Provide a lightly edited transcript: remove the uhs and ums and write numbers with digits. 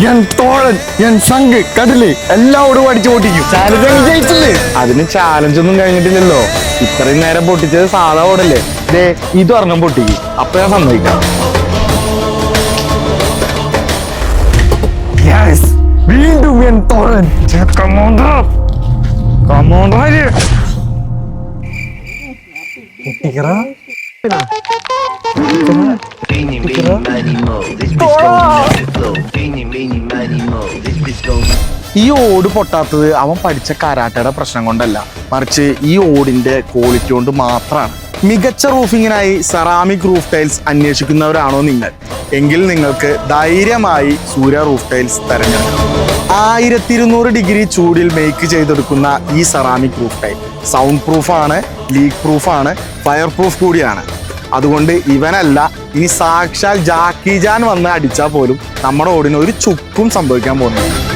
ഞാൻ തോഴൻ, ഞാൻ സംഘ്, കടല് എല്ലാവരും അടിച്ചു പൊട്ടിക്കും. ചാലഞ്ച് ജയിച്ചില്ലേ? അതിന് ചാലഞ്ച് ഒന്നും കഴിഞ്ഞിട്ടില്ലല്ലോ. ഇത്രയും നേരം പൊട്ടിച്ചത് സാധാ ഓടല്ലേ. ദേ ഇത് ഒരെണ്ണം പൊട്ടിക്കും, അപ്പൊ ഞാൻ സമ്മതിക്കാം. വീണ്ടും ഞാൻ തോഴൻ. Eeny, meeny, miny, moe. This bitch gon' let it flow. Eeny, meeny, miny, moe. This bitch gon' ഈ ഓട് പൊട്ടാത്തത് അവൻ പഠിച്ച കരാട്ടയുടെ പ്രശ്നം കൊണ്ടല്ല, മറിച്ച് ഈ ഓടിന്റെ ക്വാളിറ്റി കൊണ്ട് മാത്രമാണ്. മികച്ച റൂഫിങ്ങിനായി സെറാമിക് റൂഫ് ടൈൽസ് അന്വേഷിക്കുന്നവരാണോ നിങ്ങൾ? എങ്കിൽ നിങ്ങൾക്ക് ധൈര്യമായി സൂര്യ റൂഫ് ടൈൽസ് തിരഞ്ഞെടുക്കാം. 1200 ഡിഗ്രി ചൂടിൽ മേക്ക് ചെയ്തെടുക്കുന്ന ഈ സെറാമിക് റൂഫ് ടൈൽ സൗണ്ട് പ്രൂഫാണ്, ലീക്ക് പ്രൂഫാണ്, ഫയർ പ്രൂഫ് കൂടിയാണ്. അതുകൊണ്ട് ഇവനല്ല, ഇനി സാക്ഷാൽ ജാക്കി ജാൻ വന്ന് അടിച്ചാൽ പോലും നമ്മുടെ ഓടിന് ഒരു ചുക്കും സംഭവിക്കാൻ പോകുന്നില്ല.